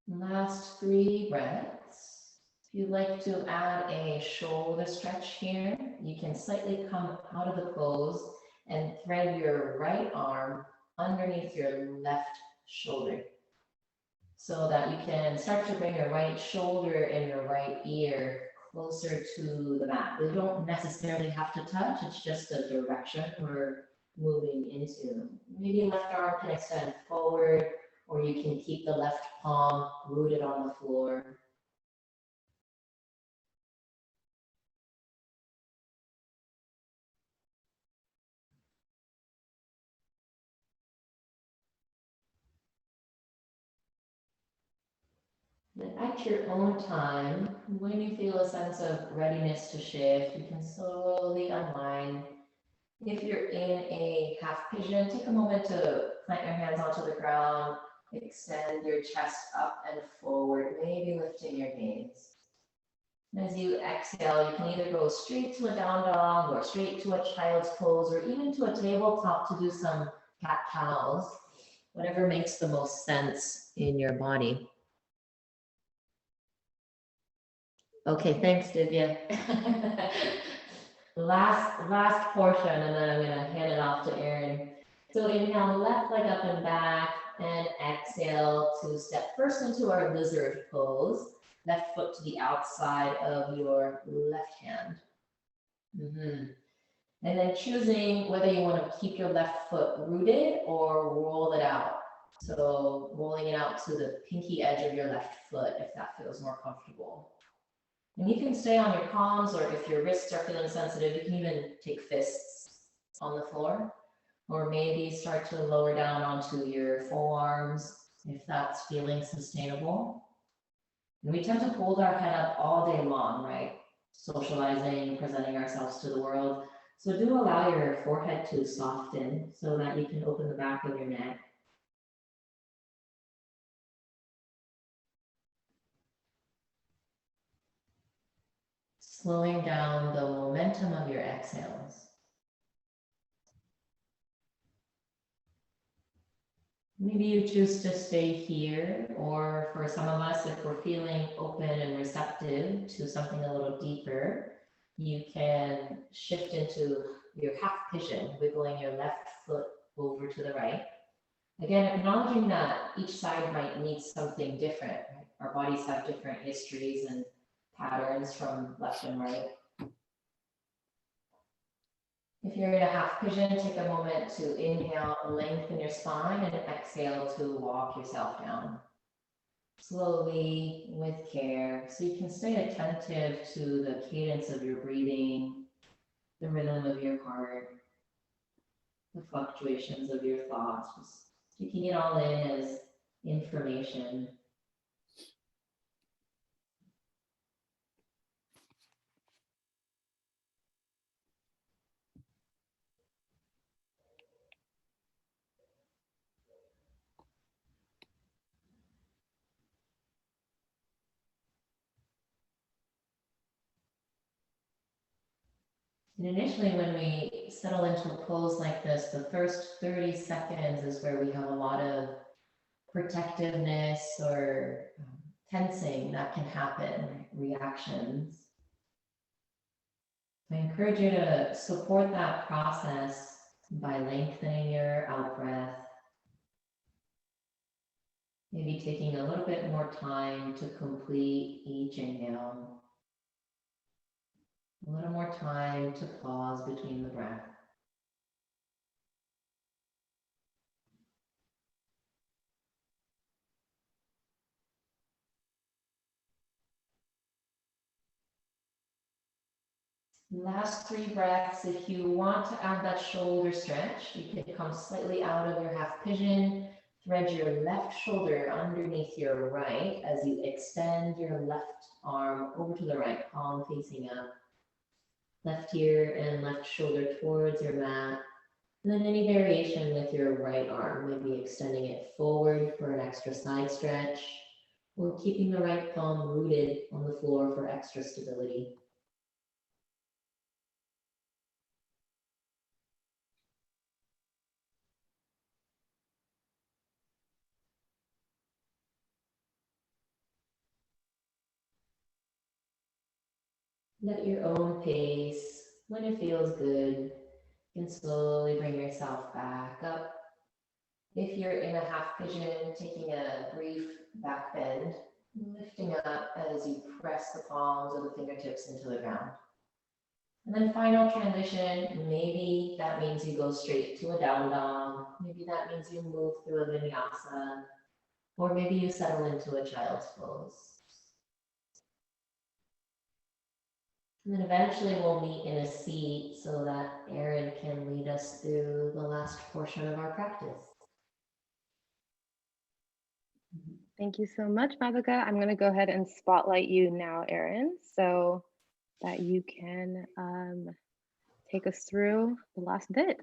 [SPEAKER 3] Last 3 breaths. If you'd like to add a shoulder stretch here, you can slightly come out of the pose and thread your right arm underneath your left shoulder so that you can start to bring your right shoulder and your right ear closer to the mat. They don't necessarily have to touch, it's just a direction we're moving into. Maybe left arm can extend forward, or you can keep the left palm rooted on the floor. Then at your own time, when you feel a sense of readiness to shift, you can slowly unwind. If you're in a half pigeon, take a moment to plant your hands onto the ground, extend your chest up and forward, maybe lifting your gaze. And as you exhale, you can either go straight to a down dog or straight to a child's pose or even to a tabletop to do some cat-cows, whatever makes the most sense in your body. Okay, thanks, Divya. last portion, and then I'm gonna hand it off to Aryn. So inhale, left leg up and back, and exhale to step first into our lizard pose. Left foot to the outside of your left hand. And then choosing whether you want to keep your left foot rooted or roll it out. So rolling it out to the pinky edge of your left foot if that feels more comfortable. And you can stay on your palms, or if your wrists are feeling sensitive, you can even take fists on the floor, or maybe start to lower down onto your forearms if that's feeling sustainable. And we tend to hold our head up all day long, right? Socializing, presenting ourselves to the world. So do allow your forehead to soften so that you can open the back of your neck. Slowing down the momentum of your exhales. Maybe you choose to stay here, or for some of us, if we're feeling open and receptive to something a little deeper, you can shift into your half pigeon, wiggling your left foot over to the right. Again, acknowledging that each side might need something different. Right? Our bodies have different histories and patterns from left and right. If you're in a half pigeon, take a moment to inhale, lengthen your spine, and exhale to walk yourself down. Slowly, with care, so you can stay attentive to the cadence of your breathing, the rhythm of your heart, the fluctuations of your thoughts, just taking it all in as information. And initially, when we settle into a pose like this, the first 30 seconds is where we have a lot of protectiveness or tensing that can happen, reactions. I encourage you to support that process by lengthening your out breath. Maybe taking a little bit more time to complete each inhale. A little more time to pause between the breath. Last 3 breaths. If you want to add that shoulder stretch, you can come slightly out of your half pigeon, thread your left shoulder underneath your right as you extend your left arm over to the right, palm facing up. Left ear and left shoulder towards your mat. And then any variation with your right arm, maybe extending it forward for an extra side stretch, or keeping the right thumb rooted on the floor for extra stability. At your own pace, when it feels good, you can slowly bring yourself back up. If you're in a half pigeon, taking a brief back bend, lifting up as you press the palms of the fingertips into the ground. And then final transition, maybe that means you go straight to a down dog. Maybe that means you move through a vinyasa, or maybe you settle into a child's pose. And then eventually we'll meet in a seat so that Aryn can lead us through the last portion of our practice.
[SPEAKER 1] Thank you so much, Madoka. I'm going to go ahead and spotlight you now, Aryn, so that you can take us through the last bit.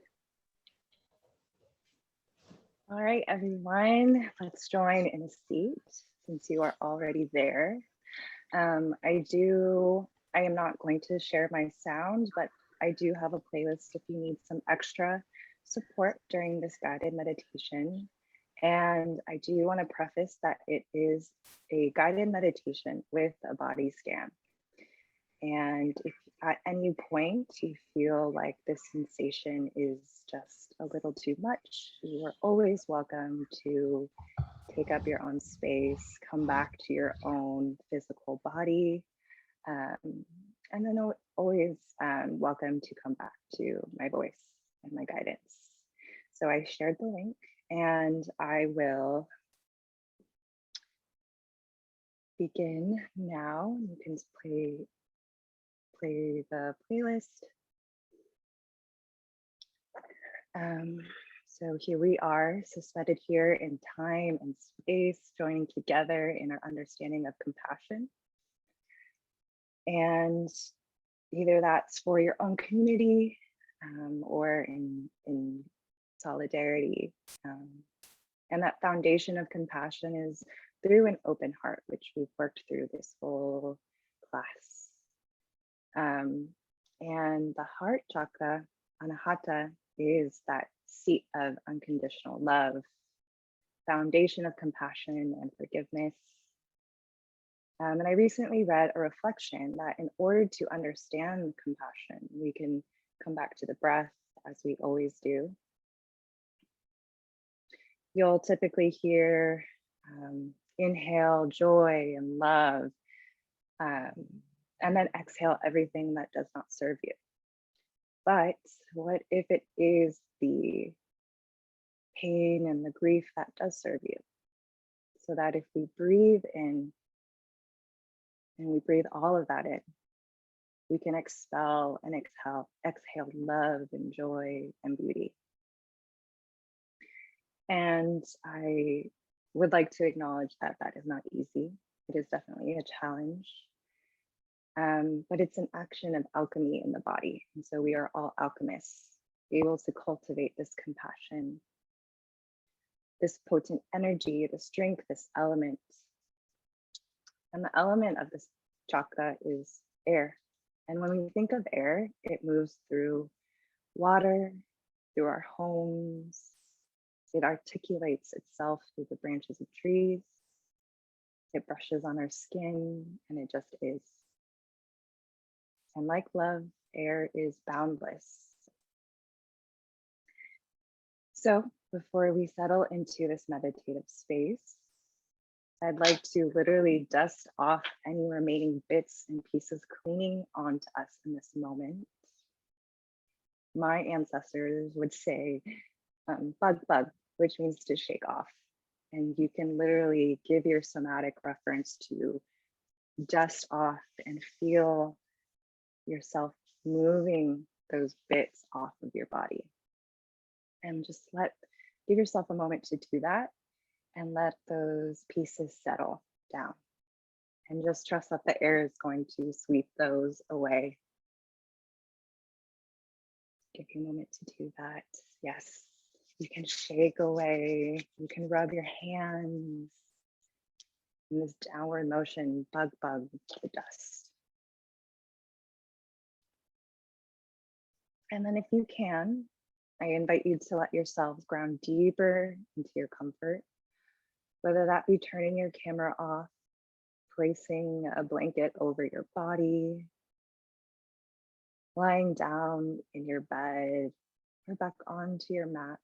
[SPEAKER 2] All right, everyone, let's join in a seat since you are already there. I am not going to share my sound, but I do have a playlist if you need some extra support during this guided meditation. And I do want to preface that it is a guided meditation with a body scan. And if at any point you feel like this sensation is just a little too much, you are always welcome to take up your own space, come back to your own physical body, and then always welcome to come back to my voice and my guidance. So I shared the link and I will begin now. You can play the playlist. So here we are, suspended here in time and space, joining together in our understanding of compassion. And either that's for your own community or in solidarity. And that foundation of compassion is through an open heart, which we've worked through this whole class. And the heart chakra, Hatha, is that seat of unconditional love, foundation of compassion and forgiveness. And I recently read a reflection that in order to understand compassion, we can come back to the breath as we always do. You'll typically hear inhale joy and love, and then exhale everything that does not serve you. But what if it is the pain and the grief that does serve you? So that if we breathe in and we breathe all of that in, we can expel and exhale love and joy and beauty. And I would like to acknowledge that that is not easy. It is definitely a challenge, but it's an action of alchemy in the body. And so we are all alchemists, able to cultivate this compassion, this potent energy, the strength, this element. And the element of this chakra is air. And when we think of air, it moves through water, through our homes. It articulates itself through the branches of trees. It brushes on our skin, and it just is. And like love, air is boundless. So before we settle into this meditative space, I'd like to literally dust off any remaining bits and pieces clinging onto us in this moment. My ancestors would say bug bug, which means to shake off. And you can literally give your somatic reference to dust off and feel yourself moving those bits off of your body. And just give yourself a moment to do that and let those pieces settle down. And just trust that the air is going to sweep those away. Give you a moment to do that. Yes, you can shake away. You can rub your hands in this downward motion, bug bug the dust. And then if you can, I invite you to let yourselves ground deeper into your comfort, whether that be turning your camera off, placing a blanket over your body, lying down in your bed or back onto your mat.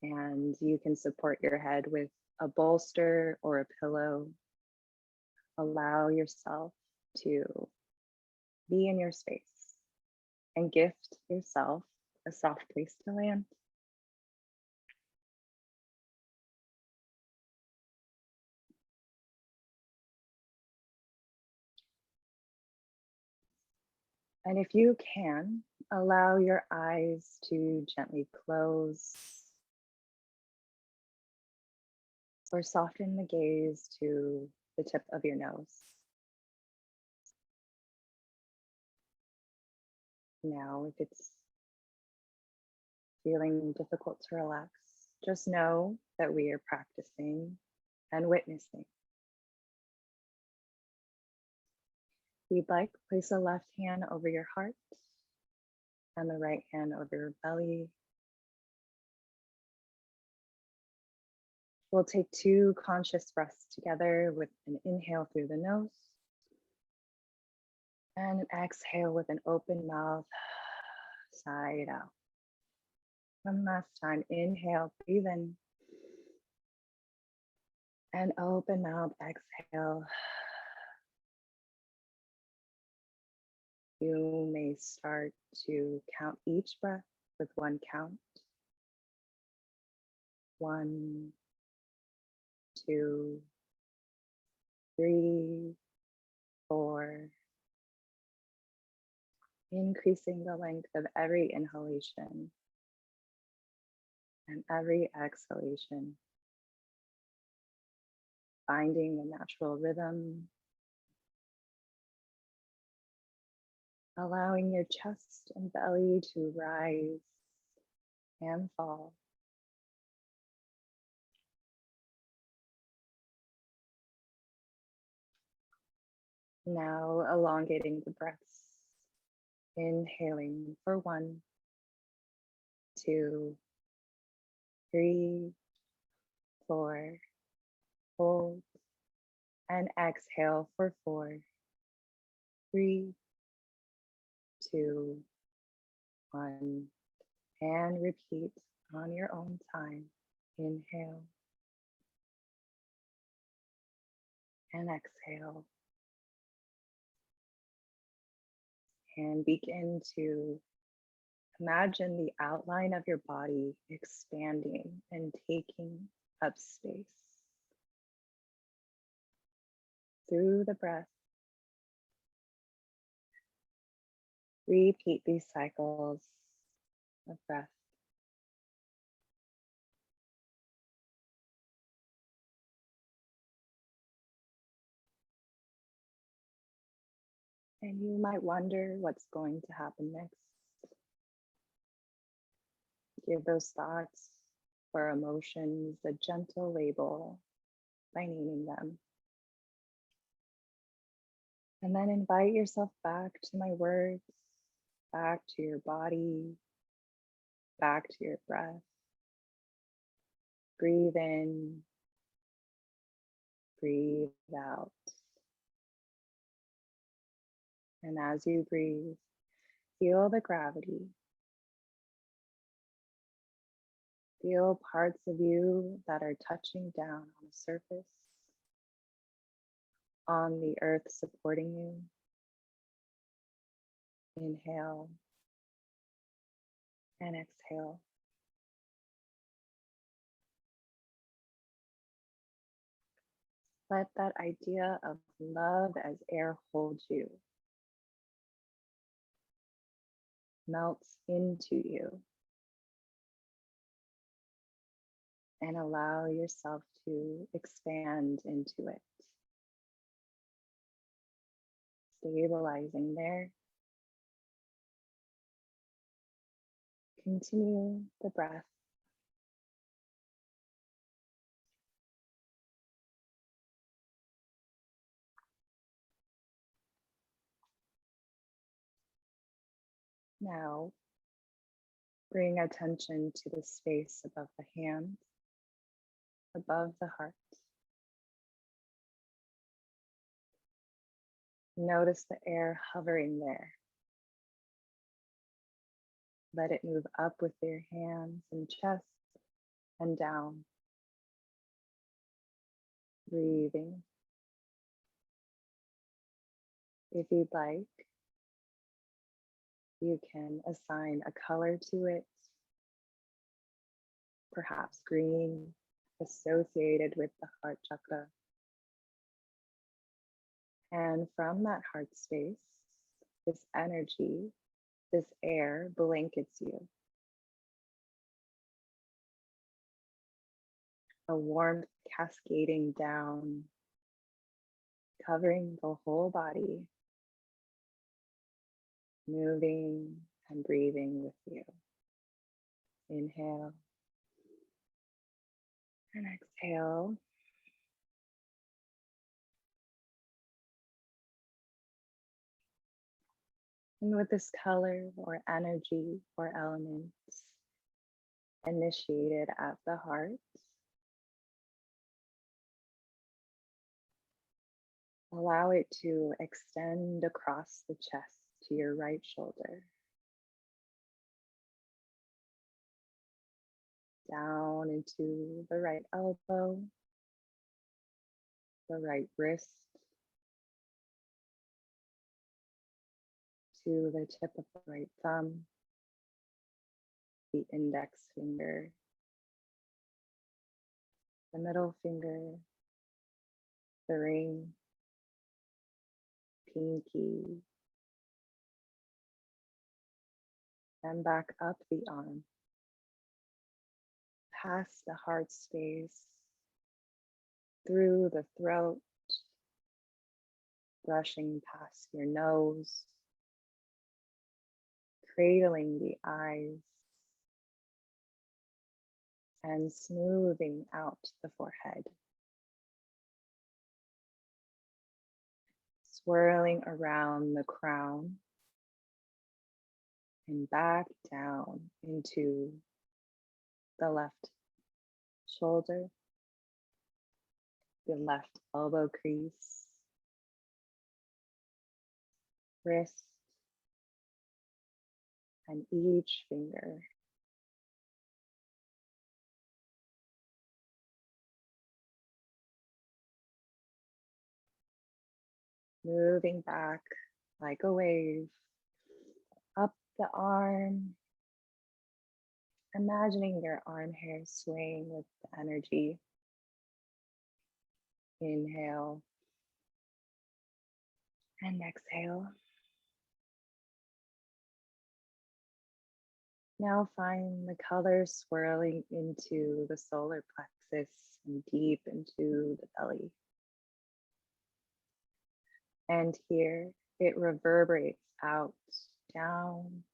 [SPEAKER 2] And you can support your head with a bolster or a pillow. Allow yourself to be in your space and gift yourself a soft place to land. And if you can, allow your eyes to gently close or soften the gaze to the tip of your nose. Now, if it's feeling difficult to relax, just know that we are practicing and witnessing. If you'd like, place a left hand over your heart and the right hand over your belly. We'll take 2 conscious breaths together with an inhale through the nose and an exhale with an open mouth, side out. One last time, inhale, breathe in, and open mouth, exhale. You may start to count each breath with 1 count. 1, 2, 3, 4. Increasing the length of every inhalation and every exhalation. Finding a natural rhythm. Allowing your chest and belly to rise and fall. Now elongating the breaths. Inhaling for 1, 2, 3, 4. Hold and exhale for 4, 3, 2, 1. And repeat on your own time. Inhale and exhale. And begin to imagine the outline of your body expanding and taking up space. Through the breath, repeat these cycles of breath. And you might wonder what's going to happen next. Give those thoughts or emotions a gentle label by naming them. And then invite yourself back to my words, back to your body, back to your breath. Breathe in, breathe out. And as you breathe, feel the gravity. Feel parts of you that are touching down on the surface, on the earth supporting you. Inhale and exhale. Let that idea of love as air hold you, melts into you, and allow yourself to expand into it, stabilizing there. Continue the breath. Now, bring attention to the space above the hands, above the heart. Notice the air hovering there. Let it move up with your hands and chest and down. Breathing. If you'd like, you can assign a color to it, perhaps green, associated with the heart chakra. And from that heart space, this energy, this air blankets you. A warmth cascading down, covering the whole body, moving and breathing with you. Inhale and exhale. And with this color or energy or elements initiated at the heart, allow it to extend across the chest to your right shoulder, down into the right elbow, the right wrist, to the tip of the right thumb, the index finger, the middle finger, the ring, pinky, and back up the arm, past the heart space, through the throat, brushing past your nose, cradling the eyes, and smoothing out the forehead. Swirling around the crown and back down into the left shoulder, the left elbow crease, wrist, and each finger. Moving back like a wave, up the arm, imagining your arm hair swaying with the energy. Inhale and exhale. Now find the color swirling into the solar plexus and deep into the belly. And here it reverberates out, down,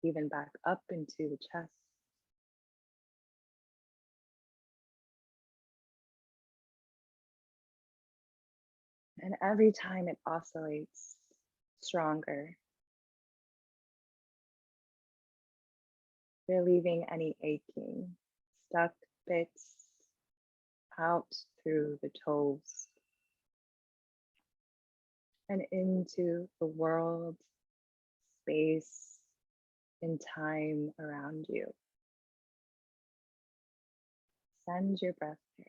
[SPEAKER 2] even back up into the chest. And every time it oscillates stronger, relieving any aching, stuck bits out through the toes and into the world, space, and time around you. Send your breath there.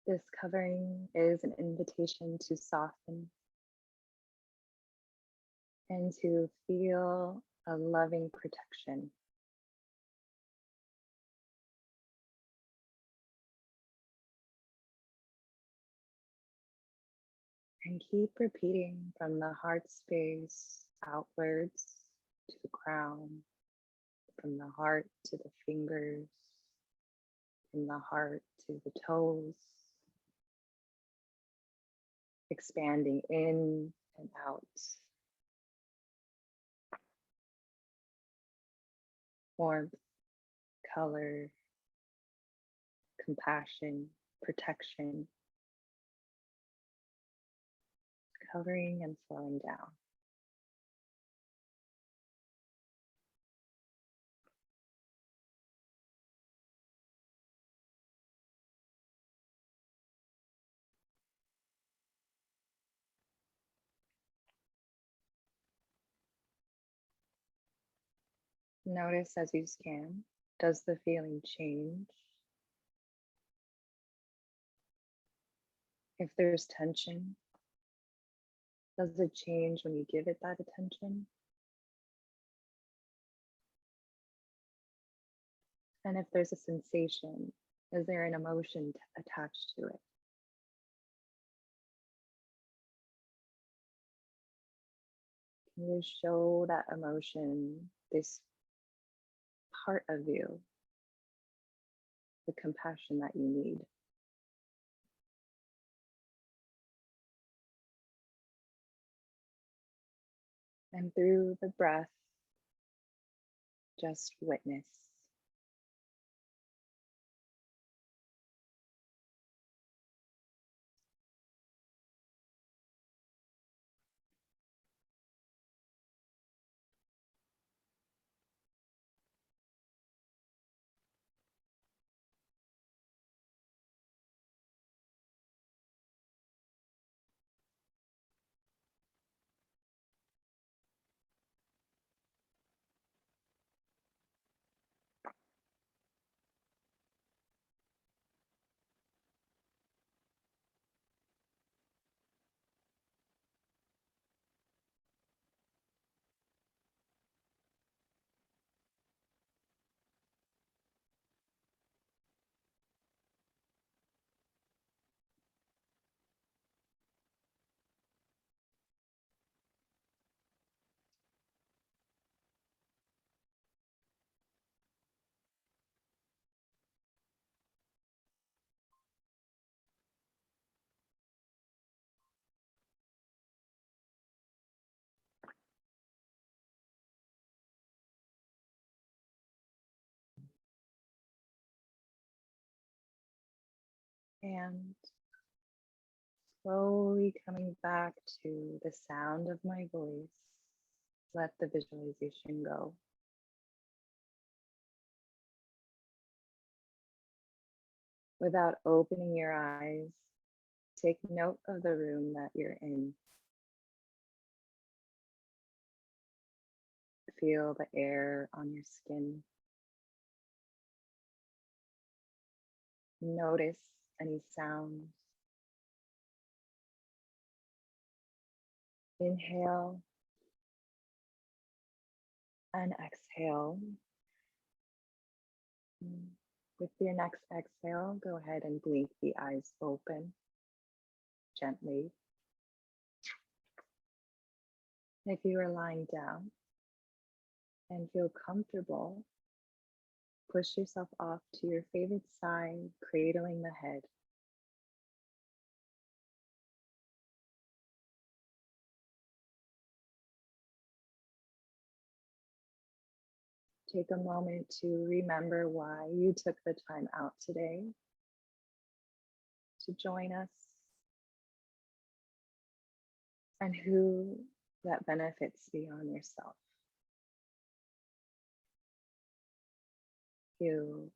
[SPEAKER 2] This covering is an invitation to soften and to feel a loving protection. And keep repeating from the heart space outwards to the crown, from the heart to the fingers, from the heart to the toes, expanding in and out. Warmth, color, compassion, protection, covering and slowing down. Notice as you scan, does the feeling change? If there's tension, does it change when you give it that attention? And if there's a sensation, is there an emotion attached to it? Can you show that emotion, this part of you, the compassion that you need? And through the breath, just witness. And slowly coming back to the sound of my voice, let the visualization go. Without opening your eyes, take note of the room that you're in. Feel the air on your skin. Notice any sounds. Inhale and exhale. With your next exhale, go ahead and blink the eyes open gently. If you are lying down and feel comfortable, push yourself off to your favorite side, cradling the head. take a moment to remember why you took the time out today to join us and who that benefits beyond yourself. You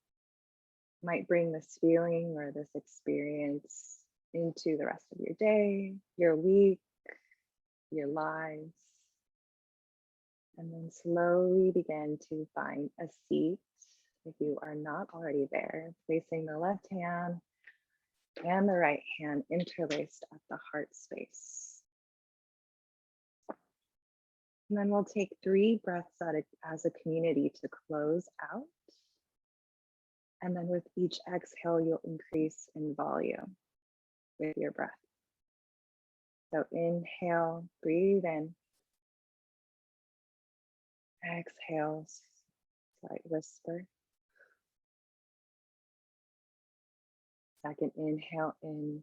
[SPEAKER 2] might bring this feeling or this experience into the rest of your day, your week, your lives, and then slowly begin to find a seat if you are not already there, placing the left hand and the right hand interlaced at the heart space. And then we'll take 3 breaths as a community to close out. And then with each exhale, you'll increase in volume with your breath. So inhale, breathe in. Exhale, slight whisper. Second inhale in.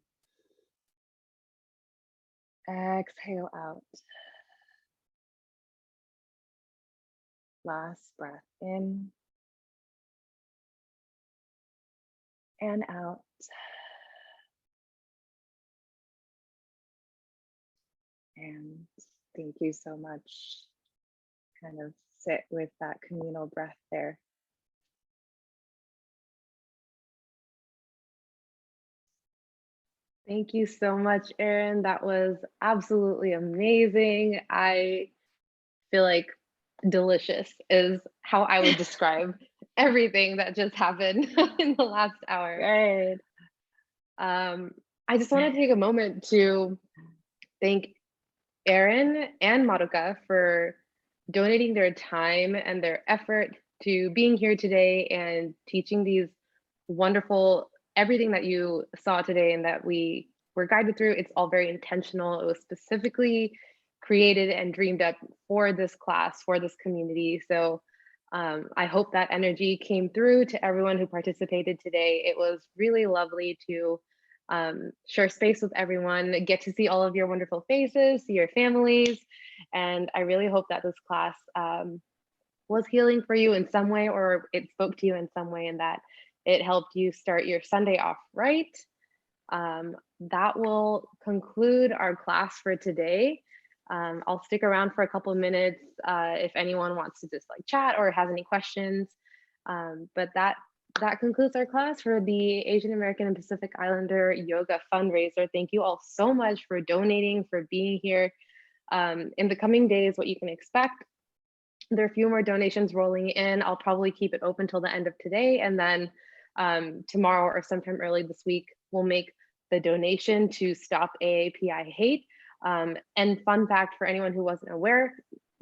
[SPEAKER 2] Exhale out. Last breath in and out. And thank you so much. Kind of sit with that communal breath there.
[SPEAKER 1] Thank you so much, Aryn. That was absolutely amazing. I feel like delicious is how I would describe everything that just happened in the last hour.
[SPEAKER 2] Good.
[SPEAKER 1] I just want to take a moment to thank Aryn and Madoka for donating their time and their effort to being here today and teaching these wonderful, everything that you saw today and that we were guided through. It's all very intentional. It was specifically created and dreamed up for this class, for this community. So I hope that energy came through to everyone who participated today. It was really lovely to share space with everyone, get to see all of your wonderful faces, see your families. And I really hope that this class was healing for you in some way, or it spoke to you in some way, and that it helped you start your Sunday off right. That will conclude our class for today. I'll stick around for a couple of minutes if anyone wants to just like chat or has any questions. But that concludes our class for the Asian American and Pacific Islander Yoga Fundraiser. Thank you all so much for donating, for being here. In the coming days, what you can expect, there are a few more donations rolling in. I'll probably keep it open till the end of today, and then tomorrow or sometime early this week, we'll make the donation to Stop AAPI Hate. And fun fact for anyone who wasn't aware,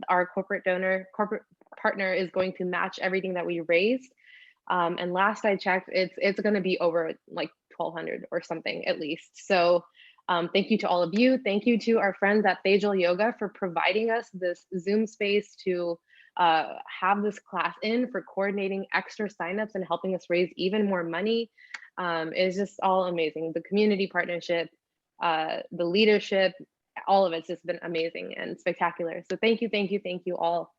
[SPEAKER 1] our corporate partner is going to match everything that we raised. And last I checked, it's going to be over like 1,200 or something at least. So thank you to all of you. Thank you to our friends at Thejal Yoga for providing us this Zoom space to have this class in, for coordinating extra signups and helping us raise even more money. It's just all amazing. The community partnership, the leadership, all of it's just been amazing and spectacular. So thank you all.